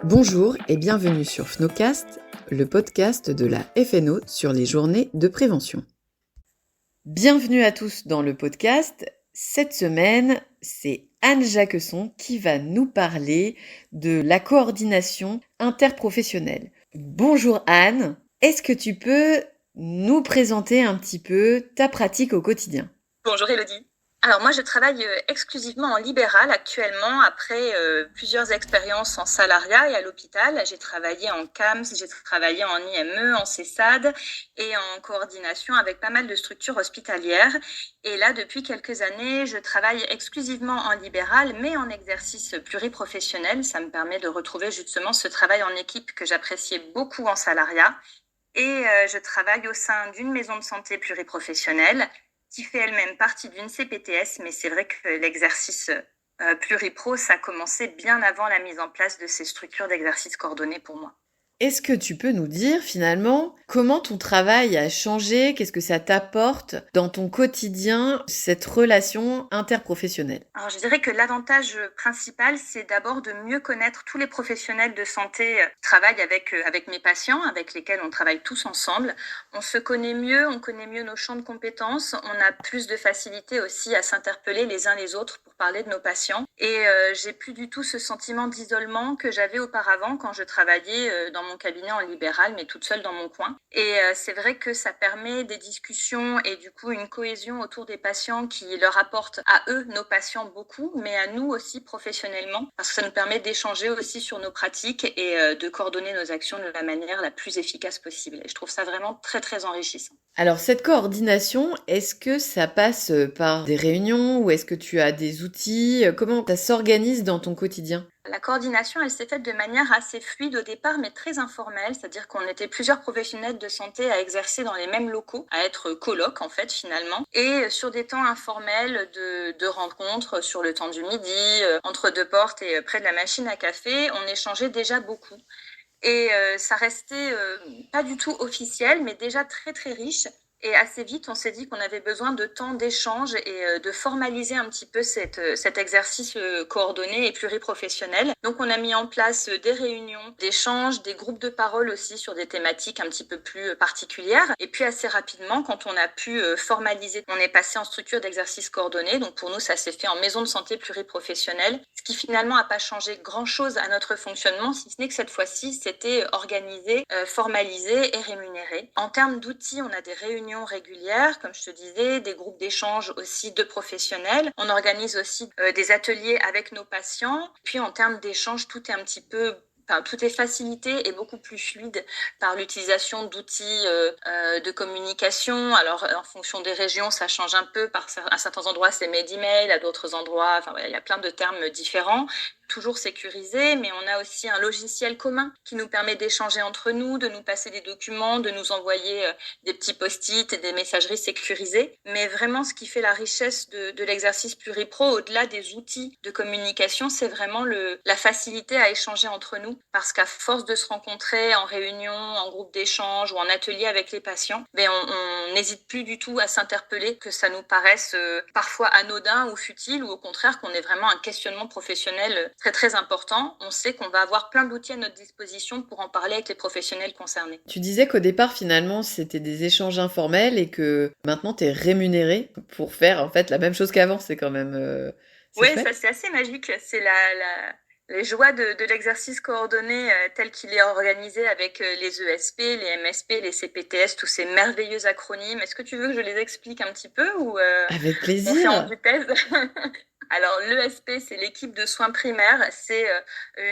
Bonjour et bienvenue sur FNOcast, le podcast de la FNO sur les journées de prévention. Bienvenue à tous dans le podcast. Cette semaine, c'est Anne Jacquesson qui va nous parler de la coordination interprofessionnelle. Bonjour Anne, est-ce que tu peux nous présenter un petit peu ta pratique au quotidien ? Bonjour Elodie. Alors moi je travaille exclusivement en libéral actuellement après plusieurs expériences en salariat et à l'hôpital. J'ai travaillé en CAMS, j'ai travaillé en IME, en CESAD et en coordination avec pas mal de structures hospitalières. Et là depuis quelques années je travaille exclusivement en libéral mais en exercice pluriprofessionnel. Ça me permet de retrouver justement ce travail en équipe que j'appréciais beaucoup en salariat. Et je travaille au sein d'une maison de santé pluriprofessionnelle qui fait elle-même partie d'une CPTS, mais c'est vrai que l'exercice pluripro, ça a commencé bien avant la mise en place de ces structures d'exercice coordonné pour moi. Est-ce que tu peux nous dire finalement comment ton travail a changé, qu'est-ce que ça t'apporte dans ton quotidien, cette relation interprofessionnelle ? Alors je dirais que l'avantage principal, c'est d'abord de mieux connaître tous les professionnels de santé qui travaillent avec mes patients, avec lesquels on travaille tous ensemble. On se connaît mieux, on connaît mieux nos champs de compétences, on a plus de facilité aussi à s'interpeller les uns les autres pour parler de nos patients. Et j'ai plus du tout ce sentiment d'isolement que j'avais auparavant quand je travaillais dans mon cabinet en libéral, mais toute seule dans mon coin. Et c'est vrai que ça permet des discussions et du coup une cohésion autour des patients qui leur apporte à eux, nos patients, beaucoup, mais à nous aussi professionnellement, parce que ça nous permet d'échanger aussi sur nos pratiques et de coordonner nos actions de la manière la plus efficace possible. Et je trouve ça vraiment très, très enrichissant. Alors cette coordination, est-ce que ça passe par des réunions ou est-ce que tu as des outils ? Comment ça s'organise dans ton quotidien ? La coordination, elle s'est faite de manière assez fluide au départ, mais très informelle, c'est-à-dire qu'on était plusieurs professionnels de santé à exercer dans les mêmes locaux, à être colocs en fait finalement, et sur des temps informels de rencontres sur le temps du midi, entre deux portes et près de la machine à café, on échangeait déjà beaucoup. Et ça restait pas du tout officiel, mais déjà très très riche. Et assez vite, on s'est dit qu'on avait besoin de temps d'échange et de formaliser un petit peu cet exercice coordonné et pluriprofessionnel. Donc, on a mis en place des réunions d'échange, des groupes de parole aussi sur des thématiques un petit peu plus particulières. Et puis, assez rapidement, quand on a pu formaliser, on est passé en structure d'exercice coordonné. Donc, pour nous, ça s'est fait en maison de santé pluriprofessionnelle, ce qui finalement n'a pas changé grand-chose à notre fonctionnement, si ce n'est que cette fois-ci, c'était organisé, formalisé et rémunéré. En termes d'outils, on a des réunions régulières, comme je te disais, des groupes d'échange aussi de professionnels. On organise aussi des ateliers avec nos patients. Puis en termes d'échange, tout est un petit peu... Enfin, tout est facilité et beaucoup plus fluide par l'utilisation d'outils de communication. Alors, en fonction des régions, ça change un peu. À certains endroits, c'est Medemail, à d'autres endroits, enfin, voilà, il y a plein de termes différents. Toujours sécurisé, mais on a aussi un logiciel commun qui nous permet d'échanger entre nous, de nous passer des documents, de nous envoyer des petits post-it et des messageries sécurisées. Mais vraiment, ce qui fait la richesse de l'exercice pluripro, au-delà des outils de communication, c'est vraiment la facilité à échanger entre nous. Parce qu'à force de se rencontrer en réunion, en groupe d'échange ou en atelier avec les patients, on n'hésite plus du tout à s'interpeller, que ça nous paraisse parfois anodin ou futile, ou au contraire qu'on ait vraiment un questionnement professionnel très très important. On sait qu'on va avoir plein d'outils à notre disposition pour en parler avec les professionnels concernés. Tu disais qu'au départ, finalement, c'était des échanges informels et que maintenant, tu es rémunéré pour faire en fait la même chose qu'avant. C'est quand même... Oui, ça c'est assez magique. C'est les joies de l'exercice coordonné tel qu'il est organisé avec les ESP, les MSP, les CPTS, tous ces merveilleux acronymes. Est-ce que tu veux que je les explique un petit peu ou Avec on fait plaisir. en vitesse? Alors, l'ESP, c'est l'équipe de soins primaires. C'est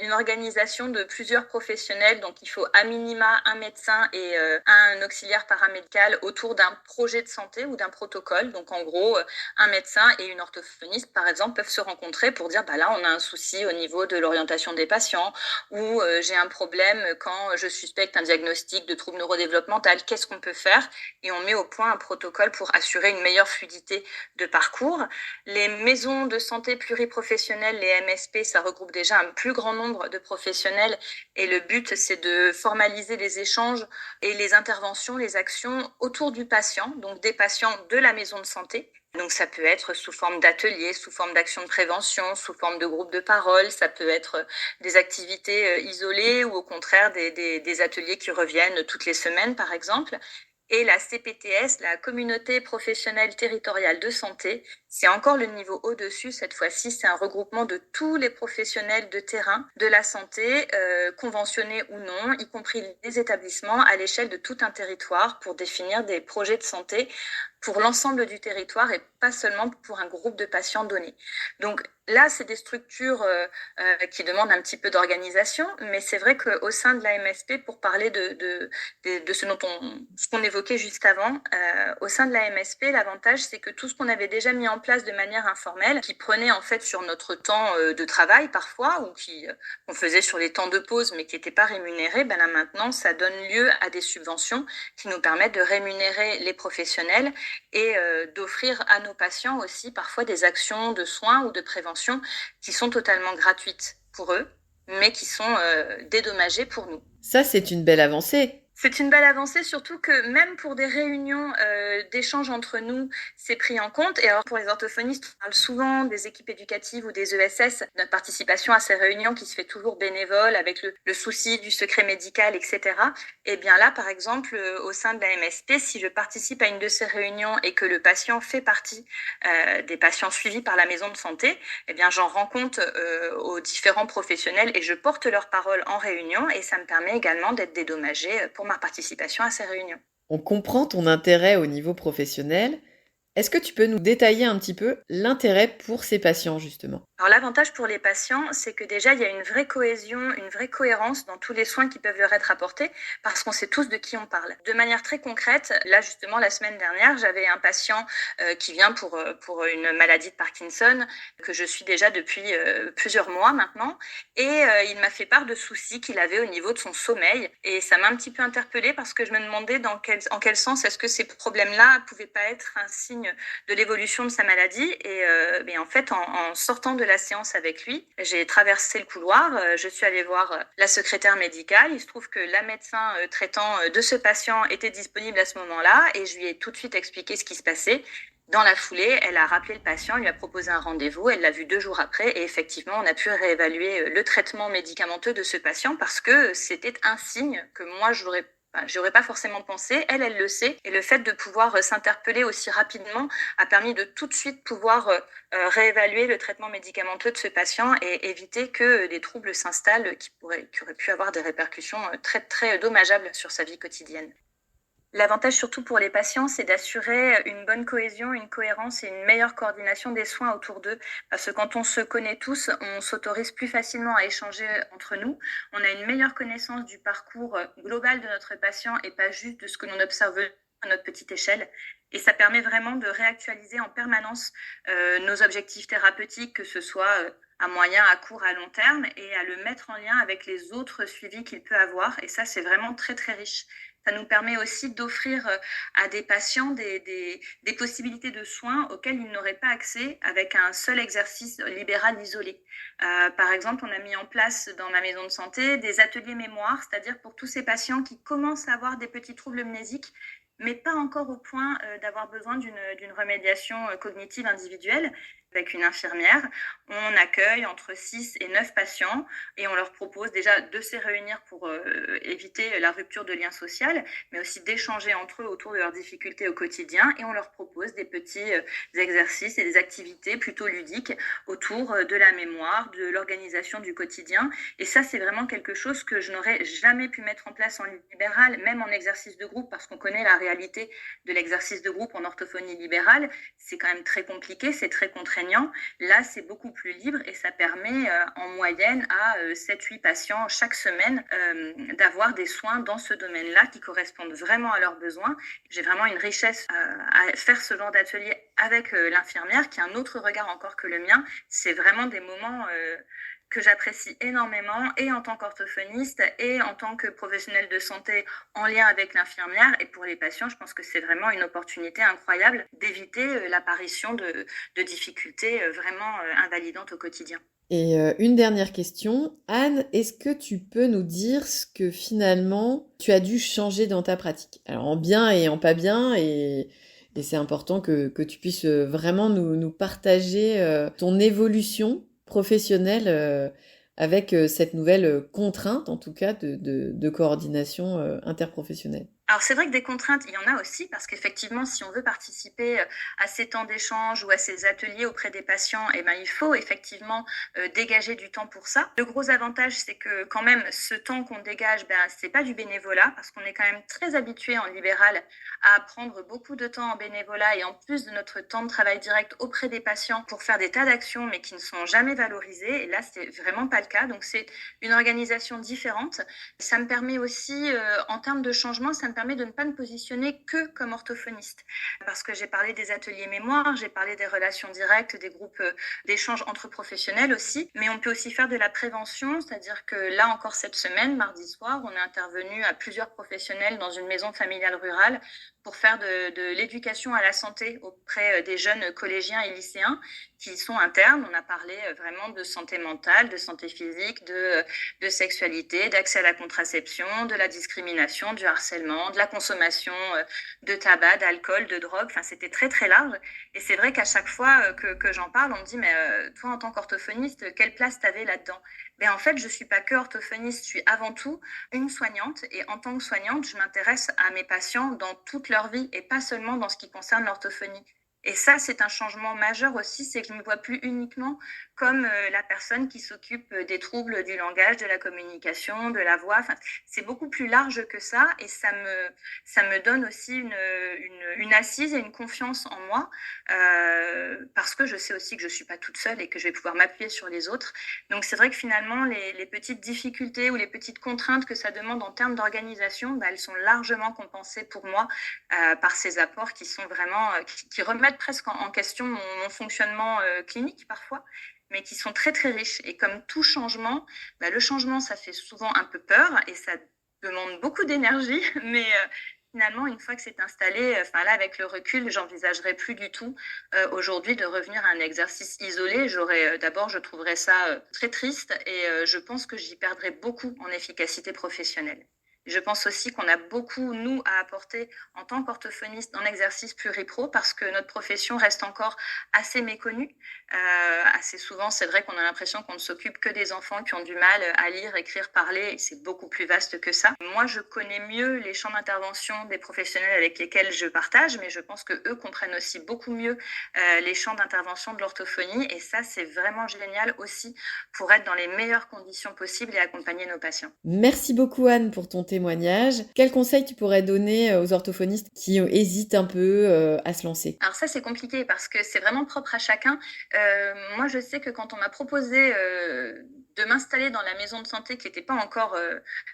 une organisation de plusieurs professionnels. Donc, il faut à minima un médecin et un auxiliaire paramédical autour d'un projet de santé ou d'un protocole. Donc, en gros, un médecin et une orthophoniste, par exemple, peuvent se rencontrer pour dire, bah là, on a un souci au niveau de l'orientation des patients ou j'ai un problème quand je suspecte un diagnostic de trouble neurodéveloppemental. Qu'est-ce qu'on peut faire? Et on met au point un protocole pour assurer une meilleure fluidité de parcours. Les maisons de santé pluriprofessionnelles, les MSP, ça regroupe déjà un plus grand nombre de professionnels et le but, c'est de formaliser les échanges et les interventions, les actions autour du patient, donc des patients de la maison de santé, Donc ça peut être sous forme d'ateliers, sous forme d'actions de prévention, sous forme de groupes de parole, ça peut être des activités isolées ou au contraire des ateliers qui reviennent toutes les semaines par exemple. Et la CPTS, la Communauté professionnelle territoriale de santé, c'est encore le niveau au-dessus. Cette fois-ci, c'est un regroupement de tous les professionnels de terrain de la santé, conventionnés ou non, y compris les établissements, à l'échelle de tout un territoire pour définir des projets de santé pour l'ensemble du territoire et pas seulement pour un groupe de patients donné. Donc là, c'est des structures qui demandent un petit peu d'organisation, mais c'est vrai qu'au sein de la MSP, pour parler de ce qu'on évoquait juste avant, au sein de la MSP, l'avantage, c'est que tout ce qu'on avait déjà mis en place de manière informelle, qui prenait en fait sur notre temps de travail parfois, ou qu'on faisait sur les temps de pause, mais qui n'étaient pas rémunérés, ben là maintenant, ça donne lieu à des subventions qui nous permettent de rémunérer les professionnels et d'offrir à nos patients aussi parfois des actions de soins ou de prévention qui sont totalement gratuites pour eux, mais qui sont dédommagées pour nous. Ça, c'est une belle avancée. C'est une belle avancée, surtout que même pour des réunions d'échange entre nous, c'est pris en compte. Et alors pour les orthophonistes, on parle souvent des équipes éducatives ou des ESS, de participation à ces réunions qui se fait toujours bénévole avec le souci du secret médical, etc. Et bien là, par exemple, au sein de la MSP, si je participe à une de ces réunions et que le patient fait partie des patients suivis par la maison de santé, eh bien j'en rends compte aux différents professionnels et je porte leur parole en réunion et ça me permet également d'être dédommagée pour ma participation à ces réunions. On comprend ton intérêt au niveau professionnel. Est-ce que tu peux nous détailler un petit peu l'intérêt pour ces patients, justement ? Alors l'avantage pour les patients, c'est que déjà il y a une vraie cohésion, une vraie cohérence dans tous les soins qui peuvent leur être apportés parce qu'on sait tous de qui on parle. De manière très concrète, là justement la semaine dernière, j'avais un patient qui vient pour une maladie de Parkinson que je suis déjà depuis plusieurs mois maintenant et il m'a fait part de soucis qu'il avait au niveau de son sommeil et ça m'a un petit peu interpellée parce que je me demandais en quel sens est-ce que ces problèmes-là pouvaient pas être un signe de l'évolution de sa maladie et en fait en sortant de la séance avec lui, j'ai traversé le couloir, je suis allée voir la secrétaire médicale, il se trouve que la médecin traitant de ce patient était disponible à ce moment-là et je lui ai tout de suite expliqué ce qui se passait. Dans la foulée, elle a rappelé le patient, lui a proposé un rendez-vous, elle l'a vu 2 jours après et effectivement, on a pu réévaluer le traitement médicamenteux de ce patient parce que c'était un signe que moi, j'aurais pas forcément pensé, elle le sait, et le fait de pouvoir s'interpeller aussi rapidement a permis de tout de suite pouvoir réévaluer le traitement médicamenteux de ce patient et éviter que des troubles s'installent qui auraient pu avoir des répercussions très très dommageables sur sa vie quotidienne. L'avantage surtout pour les patients, c'est d'assurer une bonne cohésion, une cohérence et une meilleure coordination des soins autour d'eux. Parce que quand on se connaît tous, on s'autorise plus facilement à échanger entre nous. On a une meilleure connaissance du parcours global de notre patient et pas juste de ce que l'on observe à notre petite échelle. Et ça permet vraiment de réactualiser en permanence nos objectifs thérapeutiques, que ce soit à moyen, à court, à long terme, et à le mettre en lien avec les autres suivis qu'il peut avoir. Et ça, c'est vraiment très, très riche. Ça nous permet aussi d'offrir à des patients des possibilités de soins auxquelles ils n'auraient pas accès avec un seul exercice libéral isolé. Par exemple, on a mis en place dans ma maison de santé des ateliers mémoire, c'est-à-dire pour tous ces patients qui commencent à avoir des petits troubles mnésiques, mais pas encore au point d'avoir besoin d'une remédiation cognitive individuelle. Avec une infirmière, on accueille entre 6 et 9 patients et on leur propose déjà de se réunir pour éviter la rupture de lien social, mais aussi d'échanger entre eux autour de leurs difficultés au quotidien et on leur propose des petits exercices et des activités plutôt ludiques autour de la mémoire, de l'organisation du quotidien. Et ça, c'est vraiment quelque chose que je n'aurais jamais pu mettre en place en libéral, même en exercice de groupe, parce qu'on connaît la réalité de l'exercice de groupe en orthophonie libérale. C'est quand même très compliqué, c'est très contraignant. Là, c'est beaucoup plus libre et ça permet en moyenne à 7-8 patients chaque semaine d'avoir des soins dans ce domaine-là qui correspondent vraiment à leurs besoins. J'ai vraiment une richesse à faire ce genre d'atelier avec l'infirmière qui a un autre regard encore que le mien. C'est vraiment des moments que j'apprécie énormément et en tant qu'orthophoniste et en tant que professionnel de santé en lien avec l'infirmière. Et pour les patients, je pense que c'est vraiment une opportunité incroyable d'éviter l'apparition de difficultés vraiment invalidantes au quotidien. Et une dernière question. Anne, est-ce que tu peux nous dire ce que finalement tu as dû changer dans ta pratique? Alors en bien et en pas bien, et Et c'est important que tu puisses vraiment nous partager ton évolution professionnelle avec cette nouvelle contrainte, en tout cas, de coordination interprofessionnelle. Alors c'est vrai que des contraintes, il y en a aussi, parce qu'effectivement, si on veut participer à ces temps d'échange ou à ces ateliers auprès des patients, eh ben, il faut effectivement dégager du temps pour ça. Le gros avantage, c'est que quand même, ce temps qu'on dégage, ben, c'est pas du bénévolat, parce qu'on est quand même très habitué en libéral à prendre beaucoup de temps en bénévolat et en plus de notre temps de travail direct auprès des patients pour faire des tas d'actions, mais qui ne sont jamais valorisées. Et là, c'est vraiment pas le cas. Donc c'est une organisation différente. Ça me permet aussi, en termes de changement, ça me permet de ne pas me positionner que comme orthophoniste. Parce que j'ai parlé des ateliers mémoire, j'ai parlé des relations directes, des groupes d'échange entre professionnels aussi, mais on peut aussi faire de la prévention, c'est-à-dire que là encore cette semaine, mardi soir, on est intervenu à plusieurs professionnels dans une maison familiale rurale pour faire de l'éducation à la santé auprès des jeunes collégiens et lycéens qui sont internes. On a parlé vraiment de santé mentale, de santé physique, de sexualité, d'accès à la contraception, de la discrimination, du harcèlement, de la consommation de tabac, d'alcool, de drogue. Enfin, c'était très, très large. Et c'est vrai qu'à chaque fois que j'en parle, on me dit, mais toi, en tant qu'orthophoniste, quelle place t'avais là-dedans? Ben, en fait, je suis pas que orthophoniste, je suis avant tout une soignante. Et en tant que soignante, je m'intéresse à mes patients dans toute leur vie et pas seulement dans ce qui concerne l'orthophonie. Et ça, c'est un changement majeur aussi, c'est que je ne me vois plus uniquement comme la personne qui s'occupe des troubles du langage, de la communication, de la voix. Enfin, c'est beaucoup plus large que ça et ça me donne aussi une assise et une confiance en moi parce que je sais aussi que je ne suis pas toute seule et que je vais pouvoir m'appuyer sur les autres. Donc, c'est vrai que finalement, les petites difficultés ou les petites contraintes que ça demande en termes d'organisation, bah, elles sont largement compensées pour moi par ces apports qui sont vraiment, qui remettent presque en question mon fonctionnement clinique parfois, mais qui sont très très riches. Et comme tout changement, bah, le changement, ça fait souvent un peu peur et ça demande beaucoup d'énergie, mais finalement, une fois que c'est installé, enfin là, avec le recul, j'envisagerais plus du tout aujourd'hui de revenir à un exercice isolé. D'abord, je trouverais ça très triste et je pense que j'y perdrais beaucoup en efficacité professionnelle. Je pense aussi qu'on a beaucoup, nous, à apporter en tant qu'orthophoniste en exercice pluripro parce que notre profession reste encore assez méconnue. Assez souvent, c'est vrai qu'on a l'impression qu'on ne s'occupe que des enfants qui ont du mal à lire, écrire, parler. Et c'est beaucoup plus vaste que ça. Moi, je connais mieux les champs d'intervention des professionnels avec lesquels je partage, mais je pense que eux comprennent aussi beaucoup mieux les champs d'intervention de l'orthophonie. Et ça, c'est vraiment génial aussi pour être dans les meilleures conditions possibles et accompagner nos patients. Merci beaucoup Anne pour ton témoignage. Quel conseil tu pourrais donner aux orthophonistes qui hésitent un peu à se lancer? Alors ça, c'est compliqué parce que c'est vraiment propre à chacun. Moi, je sais que quand on m'a proposé de m'installer dans la maison de santé qui n'était pas encore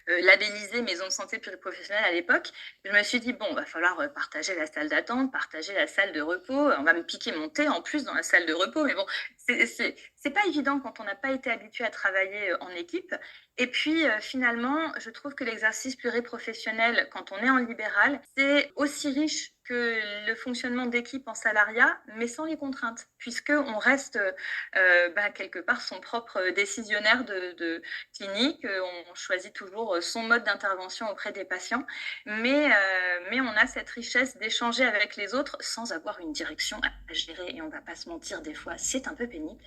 labellisée maison de santé pluriprofessionnelle à l'époque, je me suis dit, bon, va falloir partager la salle d'attente, partager la salle de repos. On va me piquer mon thé en plus dans la salle de repos. Mais bon, c'est pas évident quand on n'a pas été habitué à travailler en équipe. Et puis, finalement, je trouve que l'exercice pluriprofessionnel, quand on est en libéral, c'est aussi riche que le fonctionnement d'équipe en salariat, mais sans les contraintes, puisqu'on reste quelque part son propre décisionnaire de clinique, on choisit toujours son mode d'intervention auprès des patients, mais on a cette richesse d'échanger avec les autres sans avoir une direction à gérer, et on ne va pas se mentir, des fois, c'est un peu pénible.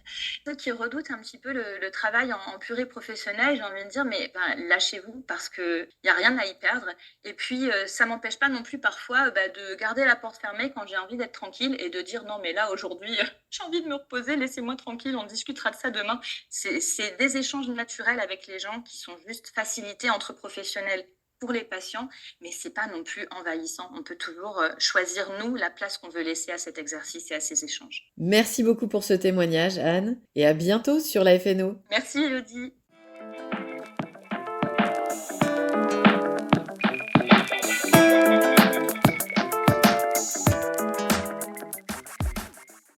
Ceux qui redoutent un petit peu le travail en pluriprofessionnel, j'ai envie de dire, mais lâchez-vous, parce qu'il n'y a rien à y perdre, et puis ça m'empêche pas non plus parfois de garder la porte fermée quand j'ai envie d'être tranquille et de dire non mais là aujourd'hui j'ai envie de me reposer, laissez-moi tranquille, on discutera de ça demain. C'est des échanges naturels avec les gens qui sont juste facilités entre professionnels pour les patients, mais c'est pas non plus envahissant. On peut toujours choisir nous la place qu'on veut laisser à cet exercice et à ces échanges. Merci beaucoup pour ce témoignage Anne et à bientôt sur la FNO. Merci Elodie.